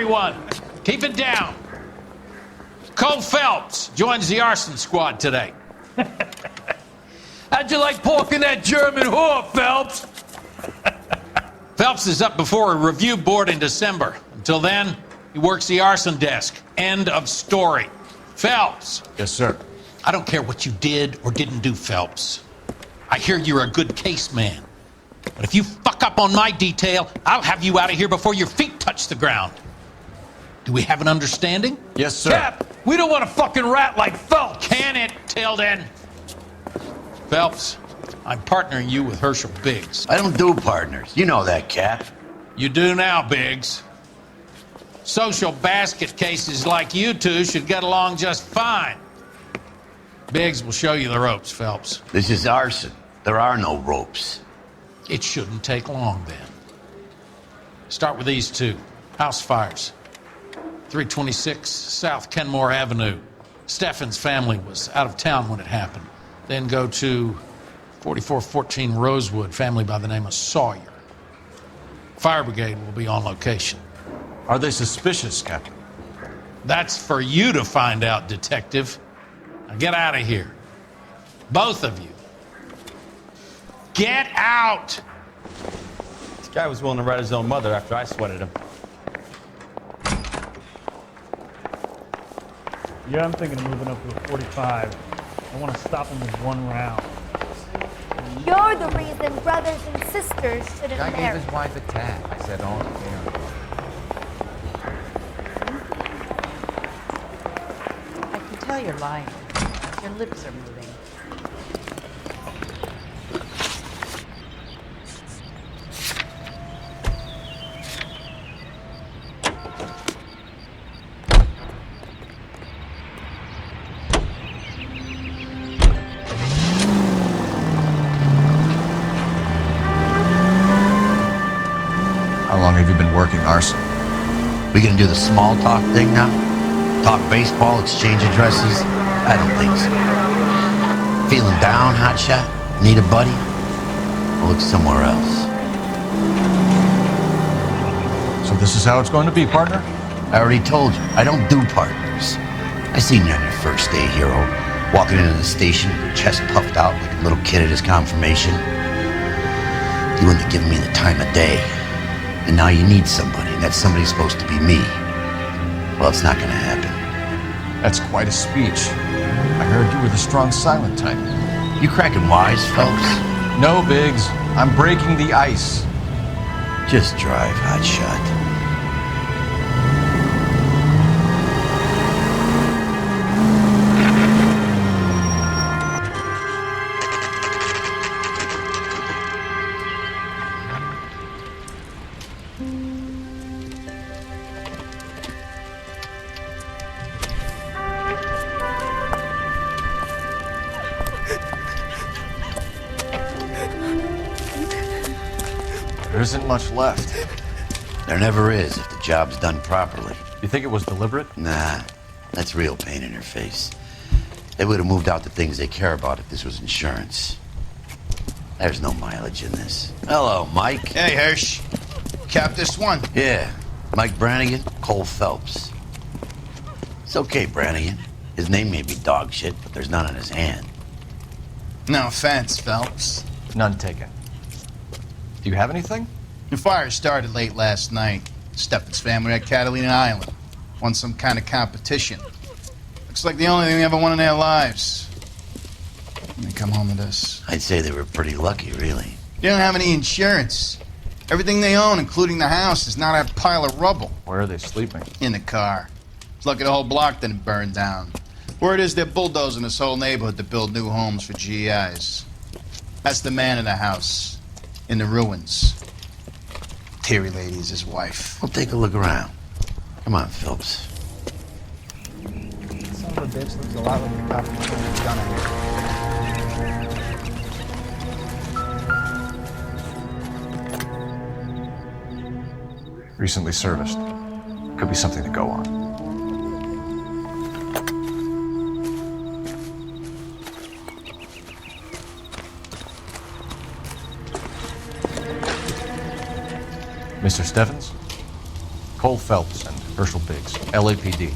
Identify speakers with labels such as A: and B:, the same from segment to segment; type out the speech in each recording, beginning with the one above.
A: everyone. Keep it down. Cole Phelps joins the arson squad today. How'd you like pork in that German whore, Phelps? Phelps is up before a review board in December. Until then, he works the arson desk. End of story. Phelps.
B: Yes, sir.
A: I don't care what you did or didn't do, Phelps. I hear you're a good case man. But if you fuck up on my detail, I'll have you out of here before your feet touch the ground. Do we have an understanding?
B: Yes, sir.
A: Cap, we don't want a fucking rat like Phelps. Can it, Tilden? Phelps, I'm partnering you with Herschel Biggs.
C: I don't do partners. You know that, Cap.
A: You do now, Biggs. Social basket cases like you two should get along just fine. Biggs will show you the ropes, Phelps.
C: This is arson. There are no ropes.
A: It shouldn't take long, then. Start with these two. House fires. 326 South Kenmore Avenue. Steffens' family was out of town when it happened. Then go to 4414 Rosewood, family by the name of Sawyer. Fire brigade will be on location.
B: Are they suspicious, Captain?
A: That's for you to find out, Detective. Now get out of here. Both of you. Get out!
D: This guy was willing to rat his own mother after I sweated him.
E: Yeah, I'm thinking of moving up to a 45. I want to stop him with one round.
F: You're the reason brothers and sisters shouldn't
G: I gave
F: marry.
G: his wife a tap. I said, oh, yeah.
H: I can tell you're lying. Your lips are moving.
B: How long have you been working arson?
C: We gonna do the small talk thing now? Talk baseball, exchange addresses? I don't think so. Feeling down, hotshot? Need a buddy? I'll look somewhere else.
B: So this is how it's going to be, partner?
C: I already told you, I don't do partners. I seen you on your first day, hero. Walking into the station with your chest puffed out like a little kid at his confirmation. You wouldn't have given me the time of day. And now you need somebody, and that somebody's supposed to be me. Well, it's not gonna happen.
B: That's quite a speech. I heard you were the strong silent type.
C: You cracking wise, Phelps?
B: No, Biggs. I'm breaking the ice.
C: Just drive, hotshot.
B: There isn't much left.
C: There never is if the job's done properly.
B: You think it was deliberate?
C: Nah, that's real pain in her face. They would have moved out the things they care about if this was insurance. There's no mileage in this. Hello, Mike.
I: Hey, Hirsch. Cap this one.
C: Yeah, Mike Brannigan, Cole Phelps. It's okay, Brannigan. His name may be dog shit, but there's none on his hand.
I: No offense, Phelps.
B: None taken. Do you have anything?
I: The fire started late last night. Steffens' family at Catalina Island. Won some kind of competition. Looks like the only thing they ever won in their lives. And they come home to this.
C: I'd say they were pretty lucky, really.
I: They don't have any insurance. Everything they own, including the house, is not a pile of rubble.
B: Where are they sleeping?
I: In the car. It's lucky the whole block didn't burn down. Word is they're bulldozing this whole neighborhood to build new homes for GIs. That's the man in the house. In the ruins. Terry Lady is his wife.
C: We'll take a look around. Come on, Phelps.
J: Son of a bitch looks a lot like the cop who's gun at you.
B: Recently serviced. Could be something to go on. Mr. Steffens, Cole Phelps and Herschel Biggs, LAPD.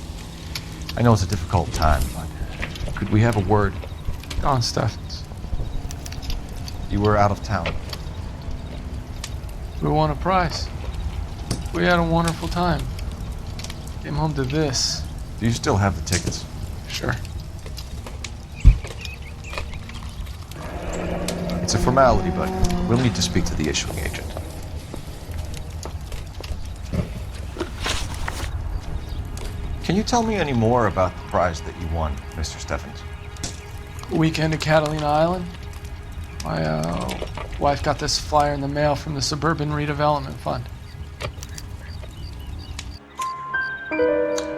B: I know it's a difficult time, but could we have a word?
K: Gone, Steffens.
B: You were out of town.
K: We won a prize. We had a wonderful time. Came home to this.
B: Do you still have the tickets?
K: Sure.
B: It's a formality, but we'll need to speak to the issuing agent. Can you tell me any more about the prize that you won, Mr. Steffens?
K: Weekend at Catalina Island. My wife got this flyer in the mail from the Suburban Redevelopment Fund.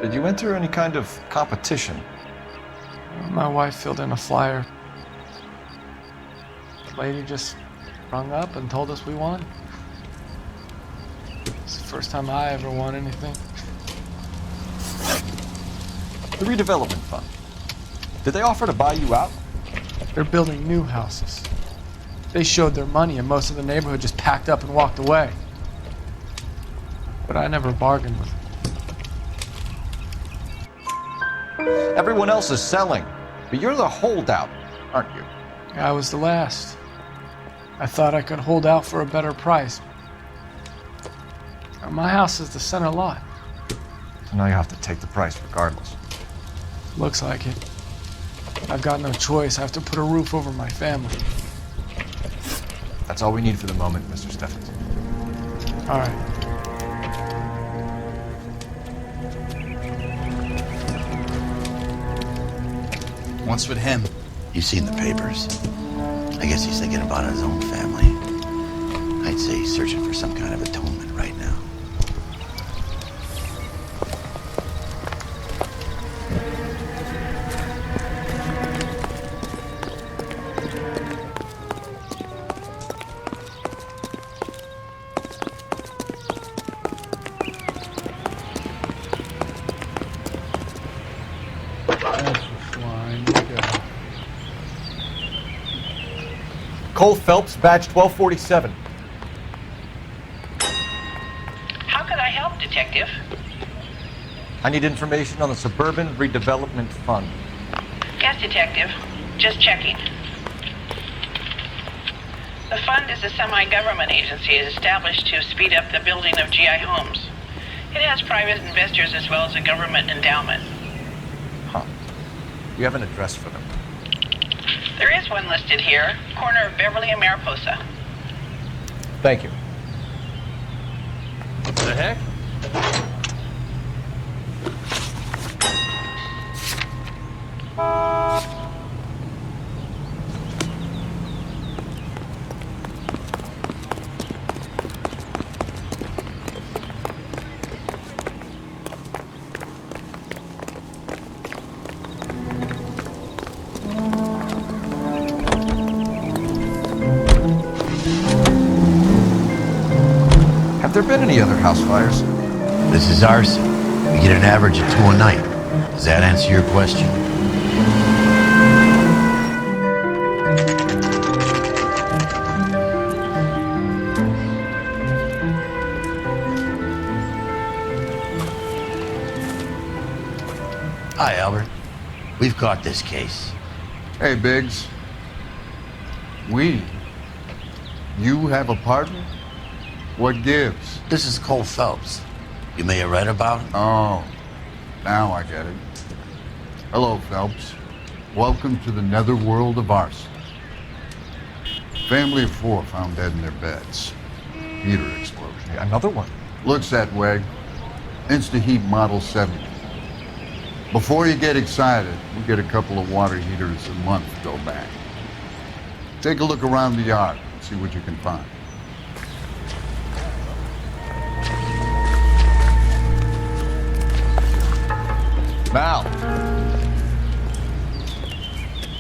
B: Did you enter any kind of competition?
K: My wife filled in a flyer. The lady just rung up and told us we won. It's the first time I ever won anything.
B: The redevelopment fund. Did they offer to buy you out?
K: They're building new houses. They showed their money and most of the neighborhood just packed up and walked away. But I never bargained with them.
B: Everyone else is selling, but you're the holdout, aren't you?
K: I was the last. I thought I could hold out for a better price. My house is the center lot.
B: So now you have to take the price regardless.
K: Looks like it. I've got no choice. I have to put a roof over my family.
B: That's all we need for the moment, Mr. Steffens.
K: All right.
I: What's with him?
C: You've seen the papers. I guess he's thinking about his own family. I'd say he's searching for some kind of atonement right now.
J: Cole Phelps, badge 1247.
H: How can I help, Detective?
B: I need information on the Suburban Redevelopment Fund.
H: Yes, Detective. Just checking. The fund is a semi-government agency established to speed up the building of GI homes. It has private investors as well as a government endowment.
B: Huh. You have an address for them?
H: There is one listed here, corner of Beverly and Mariposa.
B: Thank you.
D: What the heck?
B: Have there been any other house fires?
C: This is arson. We get an average of 2 a night. Does that answer your question? Hi, Albert. We've caught this case.
L: Hey, Biggs. You have a partner? What gives?
C: This is Cole Phelps. You may have read about him.
L: Oh, now I get it. Hello, Phelps. Welcome to the netherworld of arson. Family of 4 found dead in their beds. Heater explosion.
B: Another one.
L: Looks that way. InstaHeat Model 70. Before you get excited, we get a couple of water heaters a month to go back. Take a look around the yard and see what you can find.
B: Mal.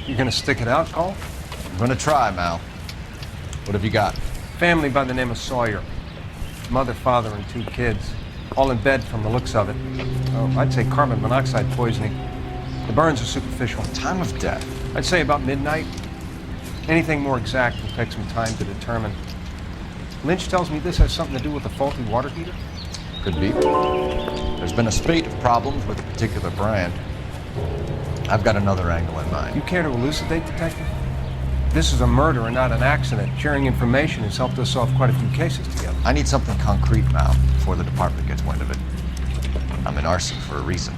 B: You gonna stick it out, Cole? I'm gonna try, Mal. What have you got?
J: Family by the name of Sawyer. Mother, father, and 2 kids. All in bed from the looks of it. Oh, I'd say carbon monoxide poisoning. The burns are superficial.
B: Time of death?
J: I'd say about midnight. Anything more exact will take some time to determine. Lynch tells me this has something to do with the faulty water heater.
B: Could be. There's been a spate of problems with a particular brand. I've got another angle in mind.
J: You care to elucidate, Detective? This is a murder and not an accident. Sharing information has helped us solve quite a few cases together.
B: I need something concrete now, before the department gets wind of it. I'm in arson for a reason.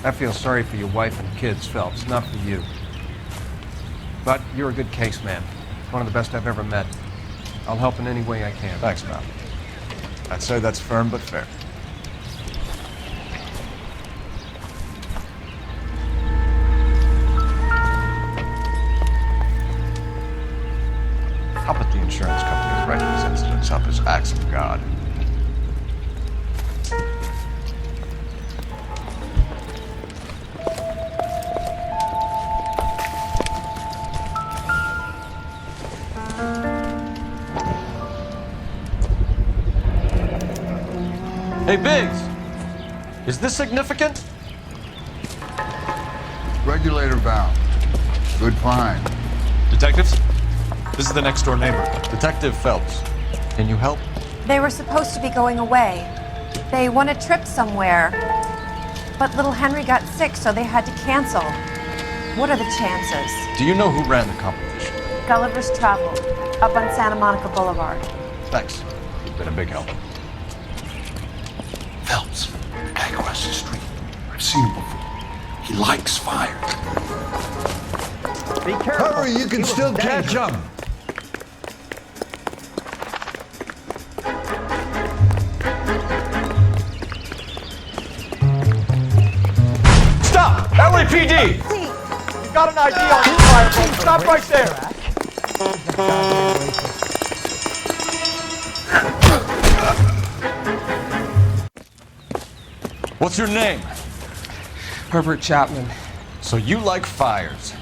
J: I feel sorry for your wife and kids, Phelps, not for you. But you're a good case man. One of the best I've ever met. I'll help in any way I can.
B: Thanks, pal. I'd say that's firm but fair. How about the insurance companies writing these incidents up as acts of God? Hey, Biggs! Is this significant?
L: Regulator valve. Good find.
M: Detectives? This is the next door neighbor.
B: Detective Phelps. Can you help?
N: They were supposed to be going away. They won a trip somewhere. But little Henry got sick, so they had to cancel. What are the chances?
B: Do you know who ran the competition?
N: Gulliver's Travel, up on Santa Monica Boulevard.
B: Thanks. You've been a big help.
L: Phelps, the guy across the street. I've seen him before. He likes fire.
O: Be careful.
L: Hurry, you can still catch up.
B: Stop! LAPD! You've got an ID on this fire, folks. Stop right there! What's your name?
K: Herbert Chapman.
B: So you like fires?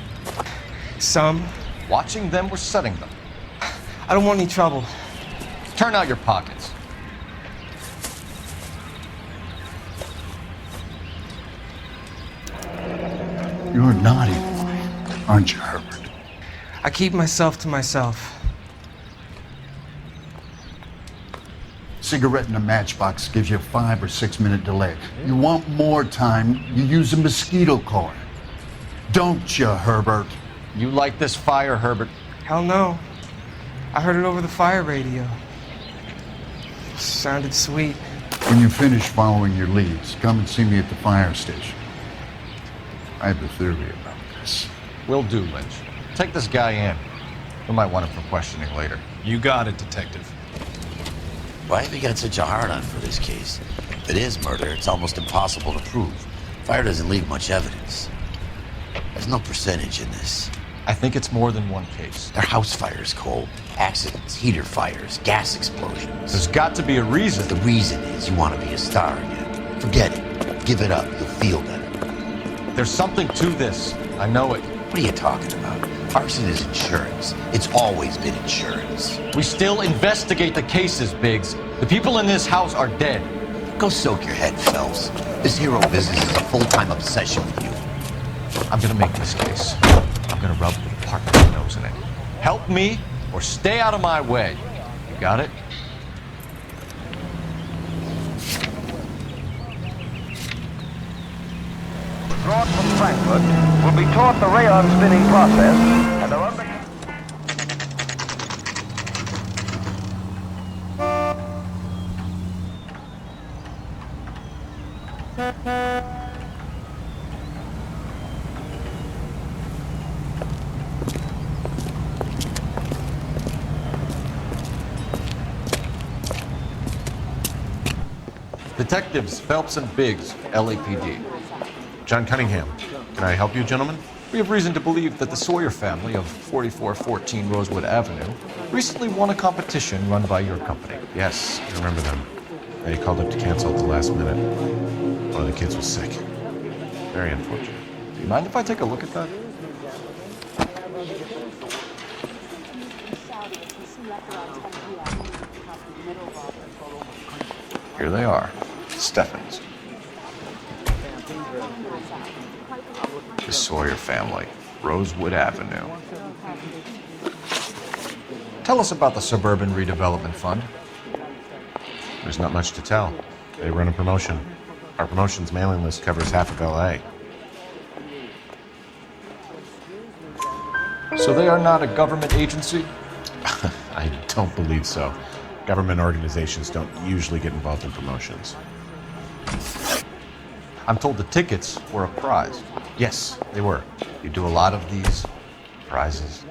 K: Some.
B: Watching them or setting them?
K: I don't want any trouble.
B: Turn out your pockets.
L: You're a naughty boy, aren't you, Herbert?
K: I keep myself to myself.
L: Cigarette in a matchbox gives you a 5 or 6 minute delay. You want more time, you use a mosquito coil. Don't you, Herbert?
B: You like this fire, Herbert?
K: Hell no. I heard it over the fire radio. Sounded sweet.
L: When you finish following your leads, come and see me at the fire station. I have a theory about this.
B: Will do, Lynch. Take this guy in. We might want him for questioning later.
M: You got it, Detective.
C: Why have you got such a hard-on for this case? If it is murder, it's almost impossible to prove. Fire doesn't leave much evidence. There's no percentage in this.
B: I think it's more than one case.
C: They're house fires, Cole. Accidents, heater fires, gas explosions.
B: There's got to be a reason.
C: The reason is you want to be a star again. Forget it. Give it up. You'll feel better.
B: There's something to this. I know it.
C: What are you talking about? Arson is insurance. It's always been insurance.
B: We still investigate the cases, Biggs. The people in this house are dead.
C: Go soak your head, Phelps. This hero business is a full-time obsession with you.
B: I'm gonna make this case. I'm gonna rub the department's nose in it. Help me or stay out of my way. You got it?
O: Brought from Frankfurt will be taught the rayon spinning process and are under...
B: Detectives Phelps and Biggs, LAPD.
M: John Cunningham. Can I help you, gentlemen?
B: We have reason to believe that the Sawyer family of 4414 Rosewood Avenue recently won a competition run by your company.
M: Yes, I remember them. They called up to cancel at the last minute. One of the kids was sick. Very unfortunate.
B: Do you mind if I take a look at that? Here they are. Steffens. The Sawyer family, Rosewood Avenue. Tell us about the Suburban Redevelopment Fund.
M: There's not much to tell. They run a promotion. Our promotion's mailing list covers half of LA.
B: So they are not a government agency?
M: I don't believe so. Government organizations don't usually get involved in promotions.
B: I'm told the tickets were a prize.
M: Yes, they were.
B: You do a lot of these prizes?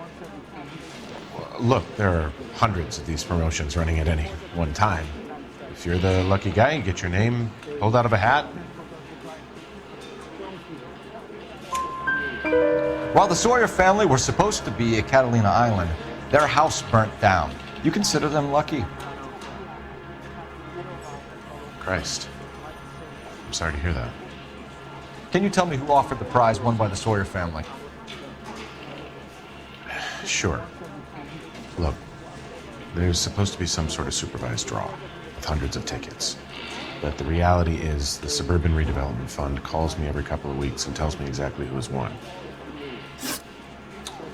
M: Look, there are hundreds of these promotions running at any one time. If you're the lucky guy, you get your name pulled out of a hat.
B: While the Sawyer family were supposed to be at Catalina Island, their house burnt down. You consider them lucky?
M: Christ. I'm sorry to hear that.
B: Can you tell me who offered the prize won by the Sawyer family?
M: Sure. Look, there's supposed to be some sort of supervised draw with hundreds of tickets. But the reality is the Suburban Redevelopment Fund calls me every couple of weeks and tells me exactly who has won.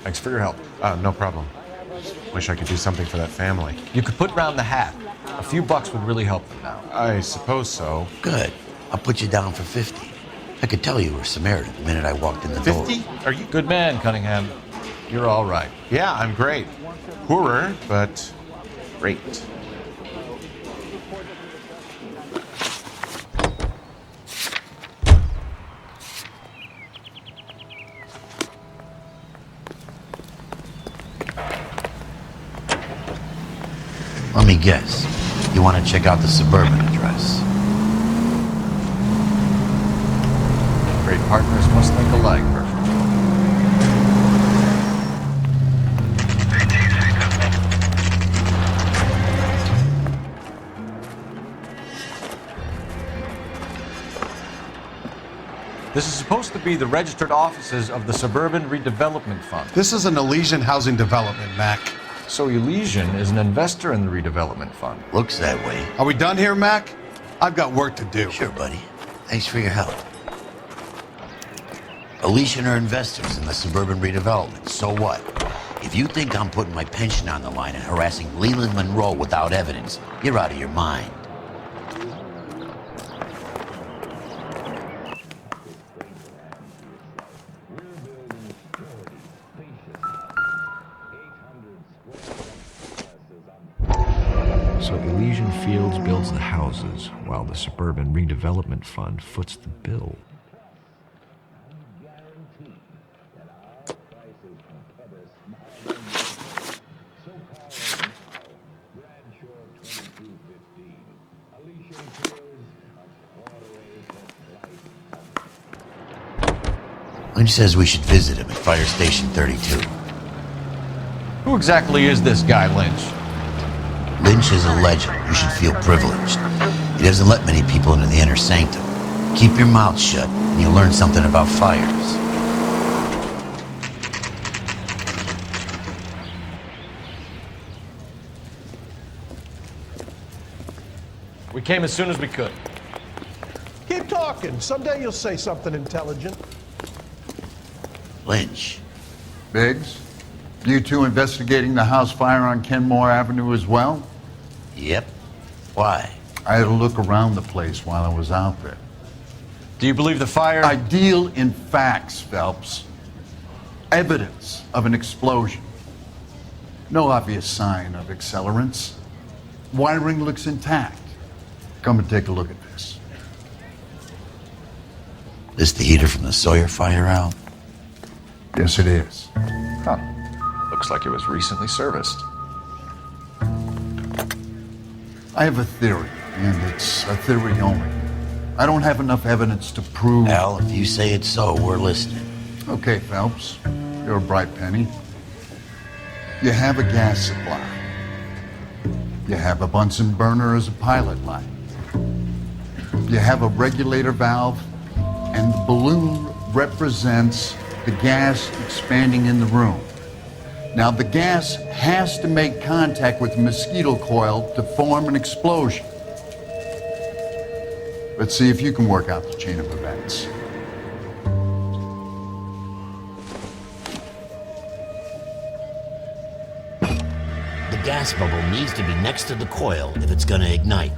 B: Thanks for your help.
M: No problem. Wish I could do something for that family.
B: You could put round the hat. A few bucks would really help them now.
M: I suppose so.
C: Good. I'll put you down for 50. I could tell you were Samaritan the minute I walked in the door.
M: 50? Are you
B: good man, Cunningham? You're all right.
M: Yeah, I'm great. Poorer, but great.
C: Let me guess. You want to check out the Suburban address?
B: Great partners must think alike, Bertrand. This is supposed to be the registered offices of the Suburban Redevelopment Fund.
P: This is an Elysian housing development, Mac.
B: So Elysian is an investor in the redevelopment fund.
C: Looks that way.
P: Are we done here, Mac? I've got work to do.
C: Sure, buddy. Thanks for your help. Elysian are investors in the Suburban Redevelopment. So what? If you think I'm putting my pension on the line and harassing Leland Monroe without evidence, you're out of your mind.
Q: So Elysian Fields builds the houses, while the Suburban Redevelopment Fund foots the bill.
C: Lynch says we should visit him at Fire Station 32.
B: Who exactly is this guy, Lynch?
C: Lynch is a legend. You should feel privileged. He doesn't let many people into the inner sanctum. Keep your mouth shut, and you'll learn something about fires.
J: We came as soon as we could.
R: Keep talking. Someday you'll say something intelligent.
C: Lynch.
L: Biggs, you two investigating the house fire on Kenmore Avenue as well?
C: Yep. Why?
L: I had a look around the place while I was out there.
B: Do you believe the fire?
L: I deal in facts, Phelps. Evidence of an explosion. No obvious sign of accelerants. Wiring looks intact. Come and take a look at this.
C: This the heater from the Sawyer fire out?
L: Yes, it is.
B: Huh. Looks like it was recently serviced.
L: I have a theory, and it's a theory only. I don't have enough evidence to prove...
C: Al, if you say it's so, we're listening.
L: Okay, Phelps. You're a bright penny. You have a gas supply. You have a Bunsen burner as a pilot light. You have a regulator valve, and the balloon represents the gas expanding in the room. Now, the gas has to make contact with the mosquito coil to form an explosion. Let's see if you can work out the chain of events.
C: The gas bubble needs to be next to the coil if it's going to ignite.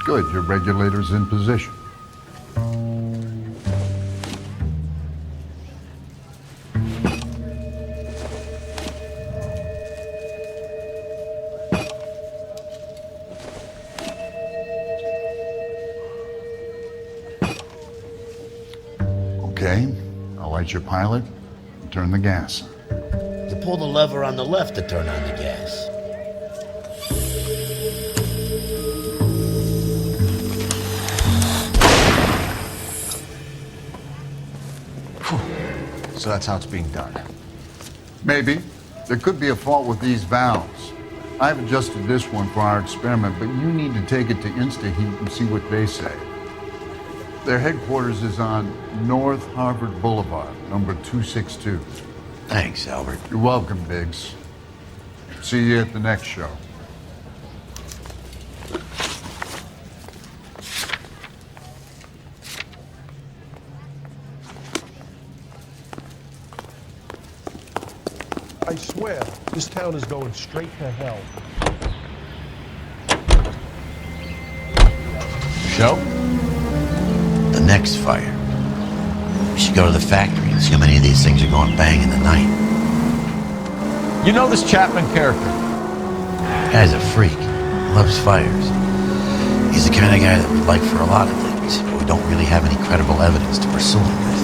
L: Good, your regulator's in position. Okay, I'll light your pilot and turn the gas on.
C: You pull the lever on the left to turn on the gas.
B: So that's how it's being done.
L: Maybe. There could be a fault with these valves. I've adjusted this one for our experiment, but you need to take it to InstaHeat and see what they say. Their headquarters is on North Harvard Boulevard, number 262.
C: Thanks, Albert.
L: You're welcome, Biggs. See you at the next show.
R: I swear, this town is going straight to hell.
B: Show?
C: The next fire. We should go to the factory and see how many of these things are going bang in the night.
B: You know this Chapman character?
C: Guy's a freak. Loves fires. He's the kind of guy that we'd like for a lot of things, but we don't really have any credible evidence to pursue him with.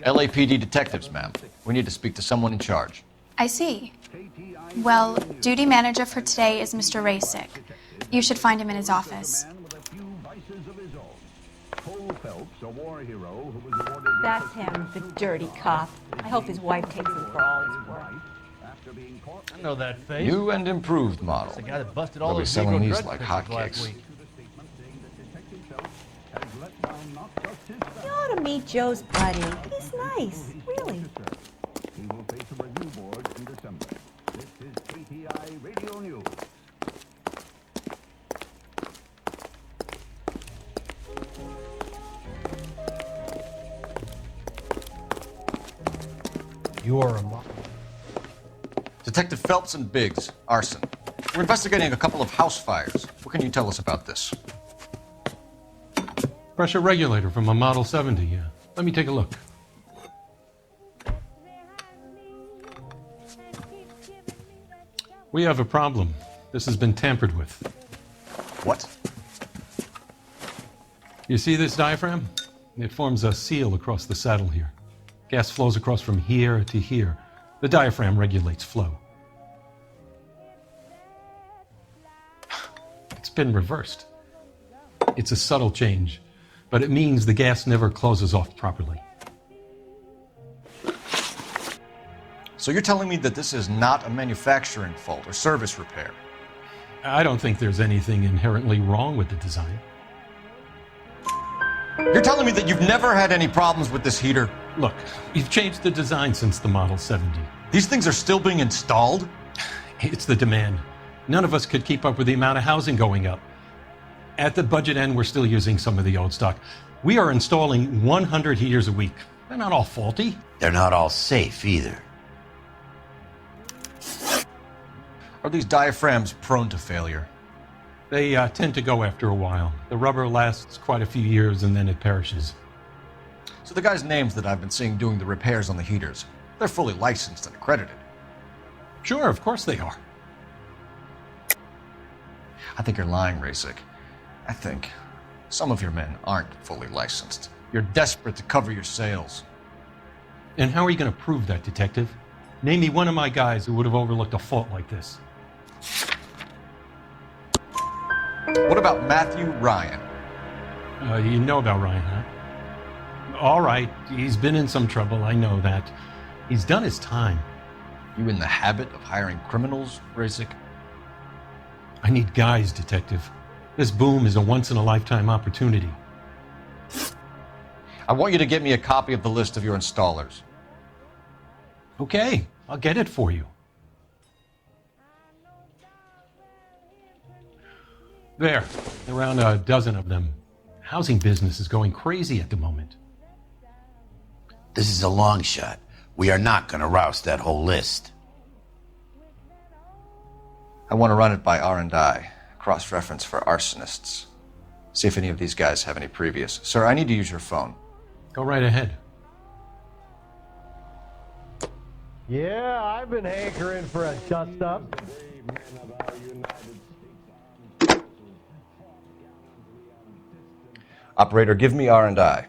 B: LAPD detectives, ma'am. We need to speak to someone in charge.
S: I see. Well, duty manager for today is Mr. Rasick. You should find him in his office.
T: That's him, the dirty cop. I hope his wife takes him for all his work.
D: I know that face.
B: New and improved model.
D: That's the guy that busted all
B: They'll be
D: those
B: selling
D: Negro
B: these
D: drug
B: like
D: pictures last
B: hotcakes.
D: week.
T: You ought to meet Joe's buddy. He's nice, really.
O: He will face a review board in December. This is KTI Radio News.
D: You are a
B: Detective Phelps and Biggs, arson. We're investigating a couple of house fires. What can you tell us about this?
U: Pressure regulator from a Model 70, yeah. Let me take a look. We have a problem. This has been tampered with.
B: What?
U: You see this diaphragm? It forms a seal across the saddle here. Gas flows across from here to here. The diaphragm regulates flow. It's been reversed. It's a subtle change, but it means the gas never closes off properly.
B: So you're telling me that this is not a manufacturing fault or service repair?
U: I don't think there's anything inherently wrong with the design.
B: You're telling me that you've never had any problems with this heater?
U: Look, we've changed the design since the Model 70.
B: These things are still being installed?
U: It's the demand. None of us could keep up with the amount of housing going up. At the budget end, we're still using some of the old stock. We are installing 100 heaters a week. They're not all faulty.
C: They're not all safe either.
B: Are these diaphragms prone to failure?
U: They tend to go after a while. The rubber lasts quite a few years and then it perishes.
B: So the guys' names that I've been seeing doing the repairs on the heaters, they're fully licensed and accredited.
U: Sure, of course they are.
B: I think you're lying, Rasick. I think some of your men aren't fully licensed. You're desperate to cover your sales.
U: And how are you going to prove that, Detective? Name me one of my guys who would have overlooked a fault like this.
B: What about Matthew Ryan?
U: You know about Ryan, huh? All right, he's been in some trouble, I know that. He's done his time.
B: You in the habit of hiring criminals, Rasick?
U: I need guys, Detective. This boom is a once-in-a-lifetime opportunity.
B: I want you to get me a copy of the list of your installers.
U: Okay, I'll get it for you. There, around a dozen of them. Housing business is going crazy at the moment.
C: This is a long shot. We are not going to roust that whole list.
A: I want to run it by R&I, cross-reference for arsonists. See if any of these guys have any previous. Sir, I need to use your phone.
U: Go right ahead.
R: Yeah, I've been hankering for a dust-up.
A: Operator, give me R&I.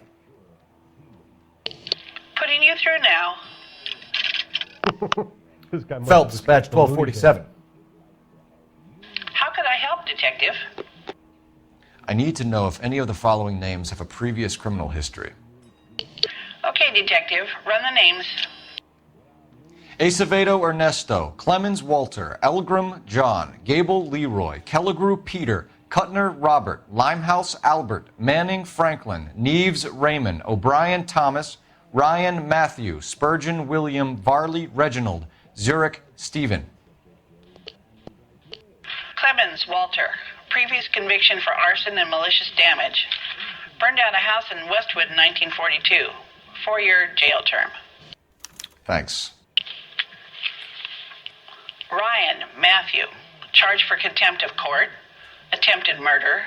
H: Putting you through now.
A: Phelps, badge 1247.
H: How could I help, Detective?
A: I need to know if any of the following names have a previous criminal history.
H: Okay, Detective, run the names.
A: Acevedo Ernesto, Clemens Walter, Elgram John, Gable Leroy, Kelligrew Peter, Cutner Robert, Limehouse Albert, Manning Franklin, Neves Raymond, O'Brien Thomas, Ryan Matthew, Spurgeon William, Varley Reginald, Zurich Stephen.
H: Clemens Walter, previous conviction for arson and malicious damage. Burned down a house in Westwood in 1942. 4-year jail term.
A: Thanks.
H: Ryan Matthew, charged for contempt of court, attempted murder,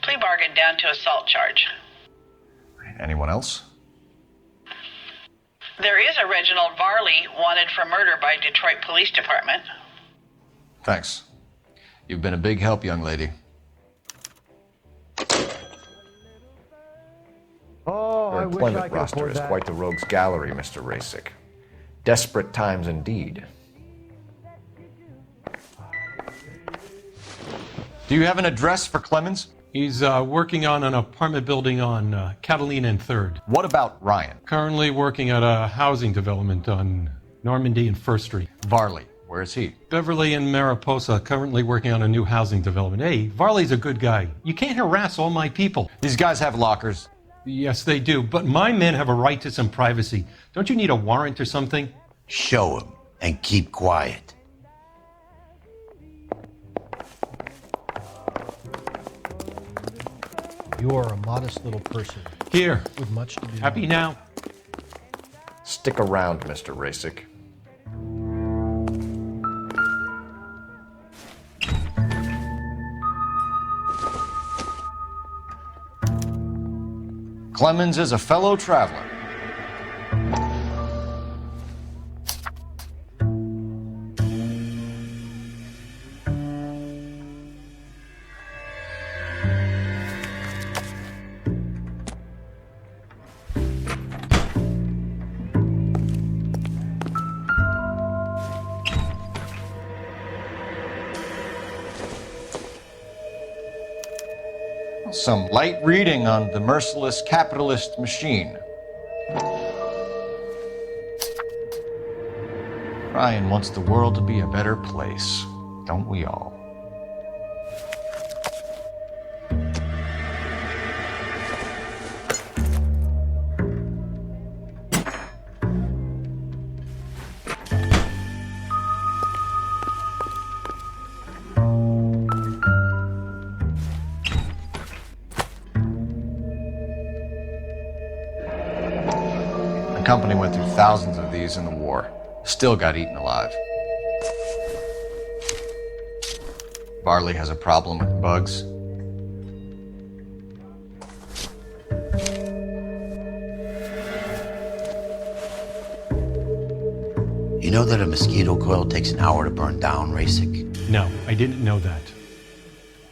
H: plea bargain down to assault charge.
A: Anyone else?
H: There is a Reginald Varley wanted for murder by Detroit Police Department.
A: Thanks. You've been a big help, young lady.
R: Oh, I
G: Your
R: wish I
G: employment
R: could
G: roster
R: afford
G: is
R: that.
G: quite the rogues gallery, Mr. Rasick. Desperate times indeed.
A: Do you have an address for Clemens?
U: He's working on an apartment building on Catalina and 3rd.
A: What about Ryan?
U: Currently working at a housing development on Normandy and 1st Street.
A: Varley, where is he?
U: Beverly and Mariposa, currently working on a new housing development. Hey, Varley's a good guy. You can't harass all my people.
A: These guys have lockers.
U: Yes, they do, but my men have a right to some privacy. Don't you need a warrant or something?
C: Show him and keep quiet.
V: You are a modest little person.
U: Here.
V: With much to be
U: Happy now?
G: Stick around, Mr. Rasick.
A: Clemens is a fellow traveler. Some light reading on the merciless capitalist machine. Ryan wants the world to be a better place, don't we all? The company went through thousands of these in the war. Still got eaten alive. Varley has a problem with bugs.
C: You know that a mosquito coil takes an hour to burn down, Rasick?
U: No, I didn't know that.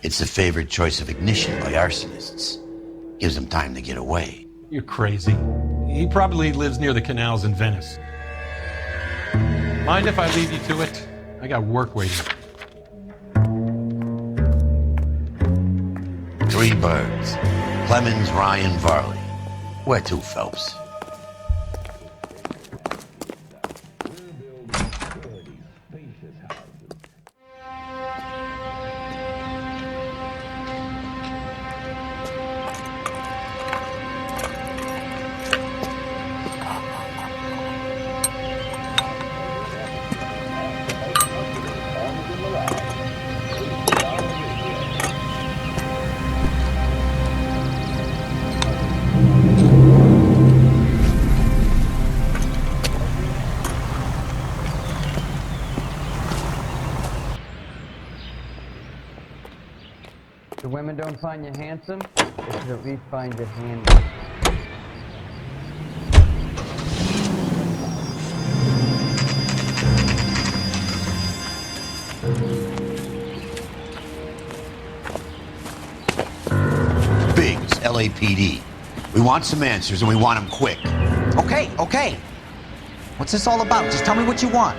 C: It's the favorite choice of ignition by arsonists. Gives them time to get away.
U: You're crazy. He probably lives near the canals in Venice. Mind if I leave you to it? I got work waiting.
C: 3 birds. Clemens, Ryan, Varley. Where to, Phelps?
E: The women don't find you handsome, they should at least find you handy.
C: Biggs, LAPD. We want some answers and we want them quick.
F: Okay, okay. What's this all about? Just tell me what you want.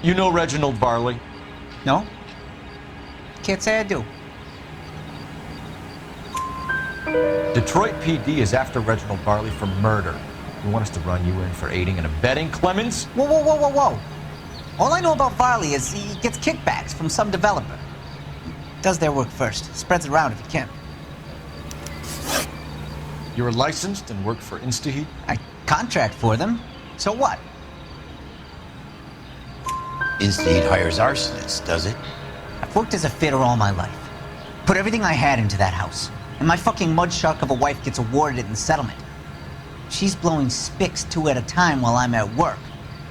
A: You know Reginald Varley?
F: No? Can't say I do.
A: Detroit PD is after Reginald Varley for murder. You want us to run you in for aiding and abetting, Clemens?
F: Whoa, whoa, whoa, whoa, whoa. All I know about Varley is he gets kickbacks from some developer. Does their work first. Spreads it around if he can.
A: You're licensed and work for InstaHeat?
F: I contract for them. So what?
C: InstaHeat hires arsonists, does it?
F: I've worked as a fitter all my life. Put everything I had into that house. And my fucking mud shark of a wife gets awarded it in the settlement. She's blowing spics 2 at a time while I'm at work.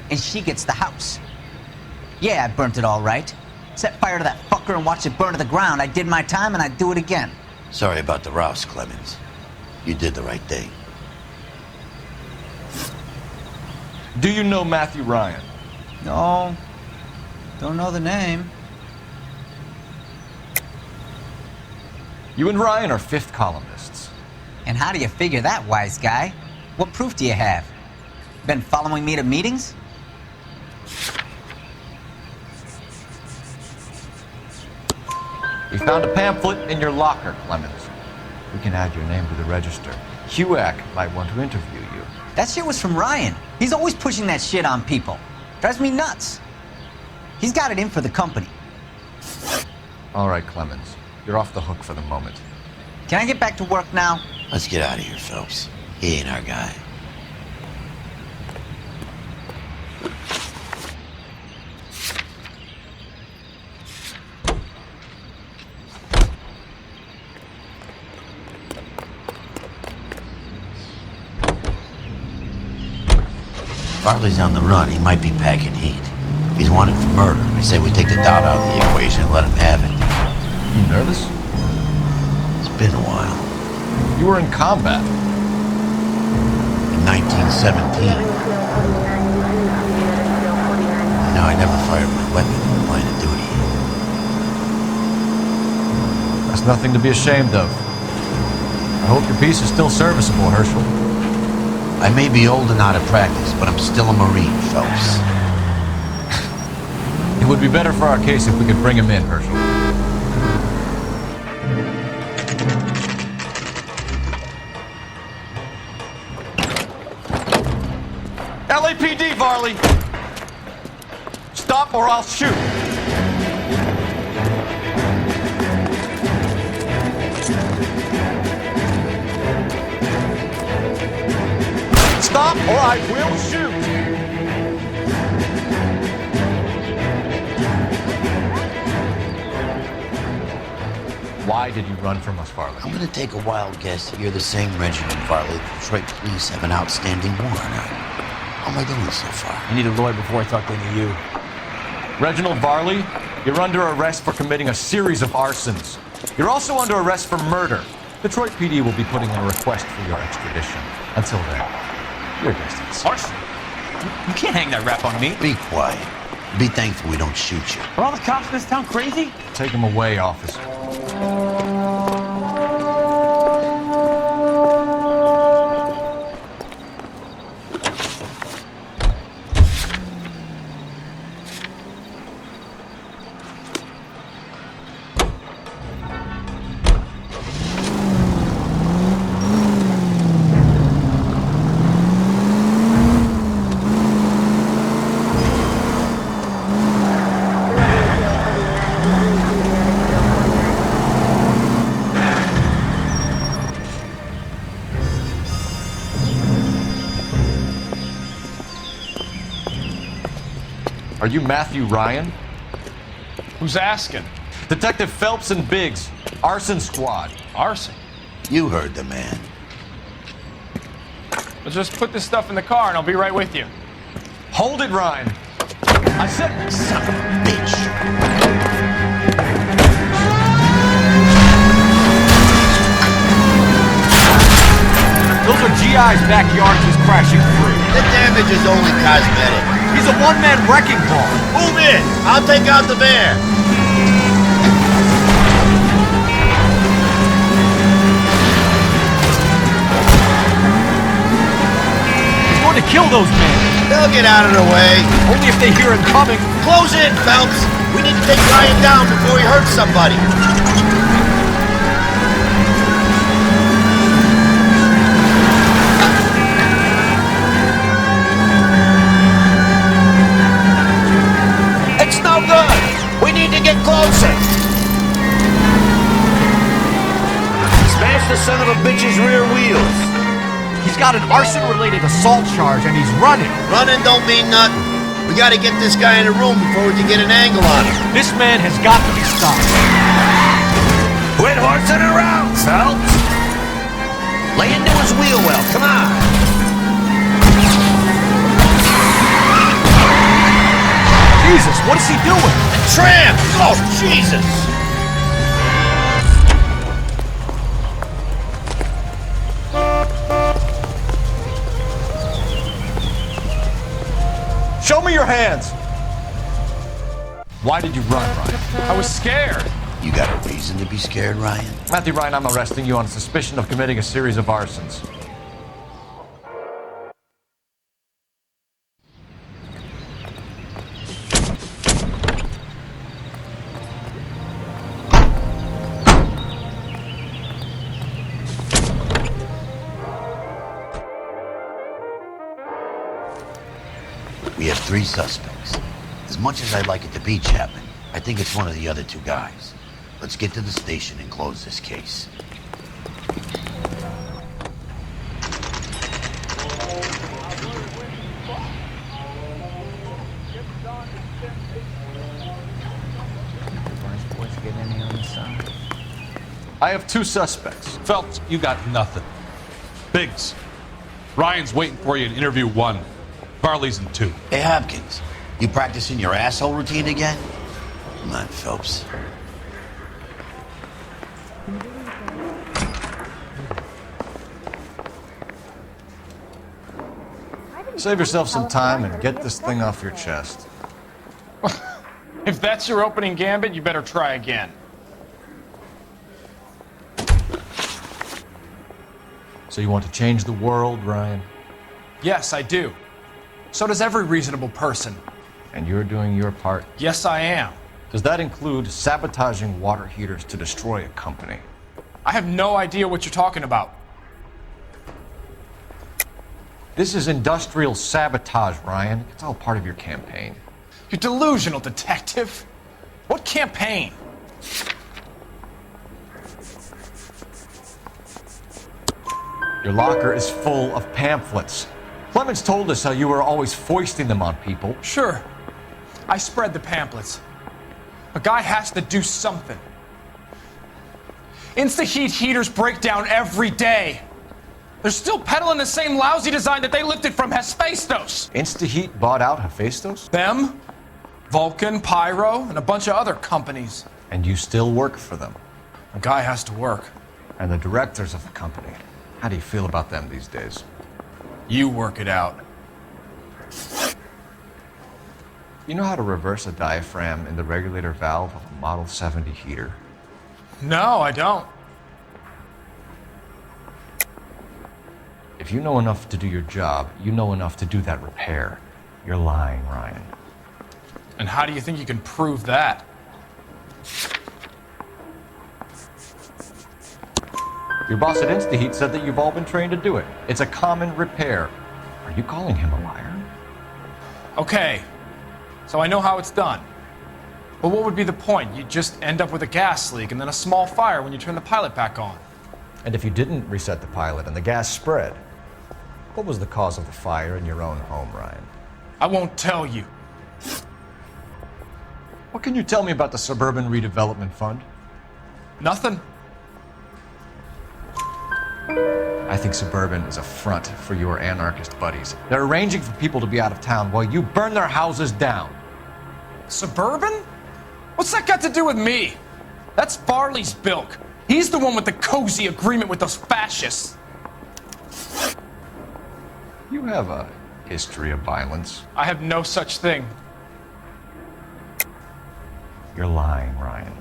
F: And she gets the house. Yeah, I burnt it all right. Set fire to that fucker and watched it burn to the ground. I did my time and I'd do it again.
C: Sorry about the rouse, Clemens. You did the right thing.
A: Do you know Matthew Ryan?
F: No. Don't know the name.
A: You and Ryan are fifth columnists.
F: And how do you figure that, wise guy? What proof do you have? Been following me to meetings?
A: We found a pamphlet in your locker, Clemens. We can add your name to the register. HUAC might want to interview you.
F: That shit was from Ryan. He's always pushing that shit on people. Drives me nuts. He's got it in for the company.
A: All right, Clemens. You're off the hook for the moment.
F: Can I get back to work now?
C: Let's get out of here, Phelps. He ain't our guy. Varley's on the run. He might be packing heat. If he's wanted for murder, I say we take the doubt out of the equation and let him have it.
A: You nervous?
C: It's been a while.
A: You were in combat.
C: In 1917. No, I never fired my weapon in the line of duty.
A: That's nothing to be ashamed of. I hope your piece is still serviceable, Herschel.
C: I may be old and out of practice, but I'm still a Marine, Phelps.
A: It would be better for our case if we could bring him in, Herschel. LAPD, Varley! Stop or I'll shoot! Stop or I will shoot! Why did you run from us, Varley?
C: I'm gonna take a wild guess that you're the same Reginald Varley the Detroit police have an outstanding warrant on. How am I doing so far?
D: I need a lawyer before I talk to any of you.
A: Reginald Varley, you're under arrest for committing a series of arsons. You're also under arrest for murder. Detroit PD will be putting in a request for your extradition. Until then, your distance.
D: Arson? You can't hang that rap on me.
C: Be quiet. Be thankful we don't shoot you.
D: Are all the cops in this town crazy?
A: Take him away, officer. Are you Matthew Ryan?
K: Who's asking?
A: Detective Phelps and Biggs, Arson Squad.
K: Arson?
C: You heard the man.
K: Well, just put this stuff in the car and I'll be right with you.
A: Hold it, Ryan. I said,
C: son of a bitch.
B: Those are GI's backyards he's crashing through.
C: The damage is only cosmetic.
B: He's a one-man wrecking ball.
C: Move in! I'll take out the bear!
B: He's going to kill those men.
C: They'll get out of the way.
B: Only if they hear him coming.
C: Close in, Phelps! We need to take Ryan down before he hurts somebody. It's no good! We need to get closer! Smash the son of a bitch's rear wheels!
B: He's got an arson-related assault charge and he's running.
C: Running don't mean nothing. We gotta get this guy in a room before we can get an angle on him.
B: This man has got to be stopped.
C: Quit horsing around, Phelps! Lay into his wheel well, come on!
B: Jesus, what is he doing?
C: Tramp! Oh, Jesus!
B: Show me your hands. Why did you run, Ryan?
I: I was scared.
C: You got a reason to be scared, Ryan?
B: Matthew Ryan, I'm arresting you on suspicion of committing a series of arsons.
C: We have 3 suspects. As much as I'd like it to be Chapman, I think it's one of the other 2 guys. Let's get to the station and close this case.
B: I have 2 suspects.
I: Phelps, you got nothing. Biggs, Ryan's waiting for you in interview 1. Varley's in 2.
C: Hey, Hopkins, you practicing your asshole routine again? Come on, Phelps.
B: Save yourself some time and get this thing off your chest.
I: If that's your opening gambit, you better try again.
B: So you want to change the world, Ryan?
I: Yes, I do. So does every reasonable person.
B: And you're doing your part?
I: Yes, I am.
B: Does that include sabotaging water heaters to destroy a company?
I: I have no idea what you're talking about.
B: This is industrial sabotage, Ryan. It's all part of your campaign.
I: You're delusional, detective. What campaign?
B: Your locker is full of pamphlets. Clemens told us how you were always foisting them on people.
I: Sure. I spread the pamphlets. A guy has to do something. InstaHeat heaters break down every day. They're still peddling the same lousy design that they lifted from Hephaestus.
B: InstaHeat bought out Hephaestus?
I: Them, Vulcan, Pyro, and a bunch of other companies.
B: And you still work for them?
I: A guy has to work.
B: And the directors of the company, how do you feel about them these days?
I: You work it out.
B: You know how to reverse a diaphragm in the regulator valve of a Model 70 heater?
I: No, I don't.
B: If you know enough to do your job, you know enough to do that repair. You're lying, Ryan.
I: And how do you think you can prove that?
B: Your boss at InstaHeat said that you've all been trained to do it. It's a common repair. Are you calling him a liar?
I: Okay, so I know how it's done. But what would be the point? You just end up with a gas leak and then a small fire when you turn the pilot back on.
B: And if you didn't reset the pilot and the gas spread, what was the cause of the fire in your own home, Ryan?
I: I won't tell you.
B: What can you tell me about the Suburban Redevelopment Fund?
I: Nothing.
B: I think Suburban is a front for your anarchist buddies. They're arranging for people to be out of town while you burn their houses down.
I: Suburban? What's that got to do with me? That's Varley's bilk. He's the one with the cozy agreement with those fascists.
A: You have a history of violence.
I: I have no such thing.
A: You're lying, Ryan.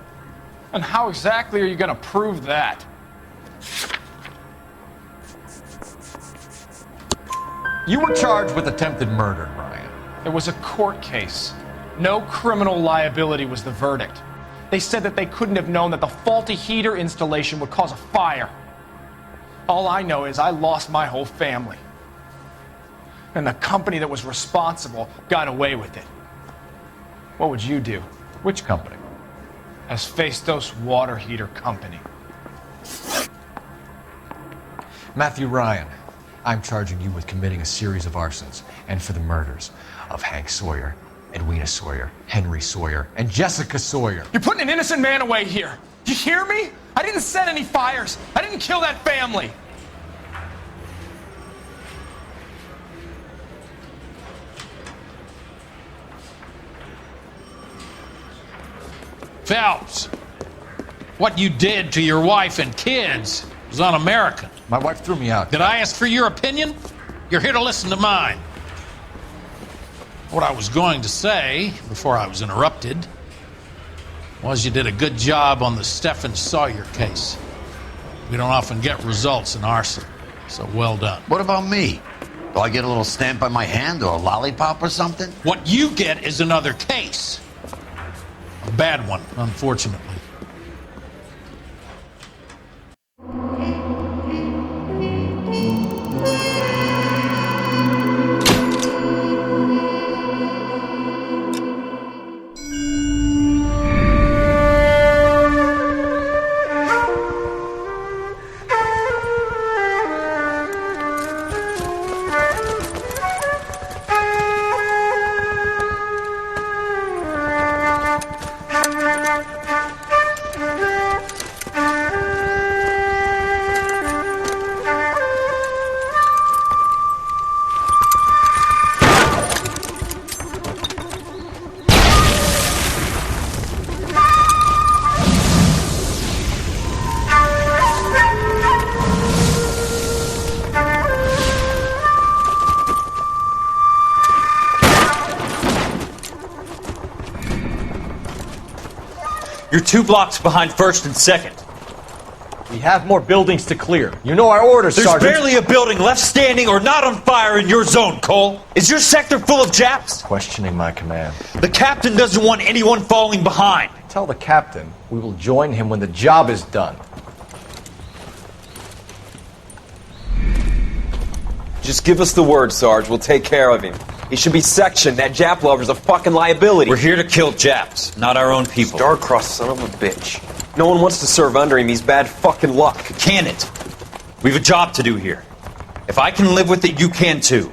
I: And how exactly are you going to prove that?
A: You were charged with attempted murder, Ryan.
I: It was a court case. No criminal liability was the verdict. They said that they couldn't have known that the faulty heater installation would cause a fire. All I know is I lost my whole family. And the company that was responsible got away with it. What would you do?
A: Which company?
I: Hephaestus Water Heater Company.
A: Matthew Ryan, I'm charging you with committing a series of arsons and for the murders of Hank Sawyer, Edwina Sawyer, Henry Sawyer, and Jessica Sawyer.
I: You're putting an innocent man away here. Do you hear me? I didn't set any fires. I didn't kill that family.
M: Phelps, what you did to your wife and kids was un-American.
A: My wife threw me out.
M: Did I ask for your opinion? You're here to listen to mine. What I was going to say, before I was interrupted, was you did a good job on the Steffens Sawyer case. We don't often get results in arson, so well done.
C: What about me? Do I get a little stamp on my hand or a lollipop or something?
M: What you get is another case. A bad one, unfortunately.
B: You're 2 blocks behind 1st and 2nd. We have more buildings to clear. You know our orders,
M: There's
B: Sergeant.
M: barely a building left standing or not on fire in your zone, Cole. Is your sector full of Japs?
G: Questioning my command.
M: The captain doesn't want anyone falling behind.
G: Tell the captain we will join him when the job is done.
N: Just give us the word, Sarge. We'll take care of him. He should be sectioned. That Jap lover's a fucking liability.
M: We're here to kill Japs, not our own people.
N: Star-crossed son of a bitch. No one wants to serve under him. He's bad fucking luck.
M: Can it? We have a job to do here. If I can live with it, you can too.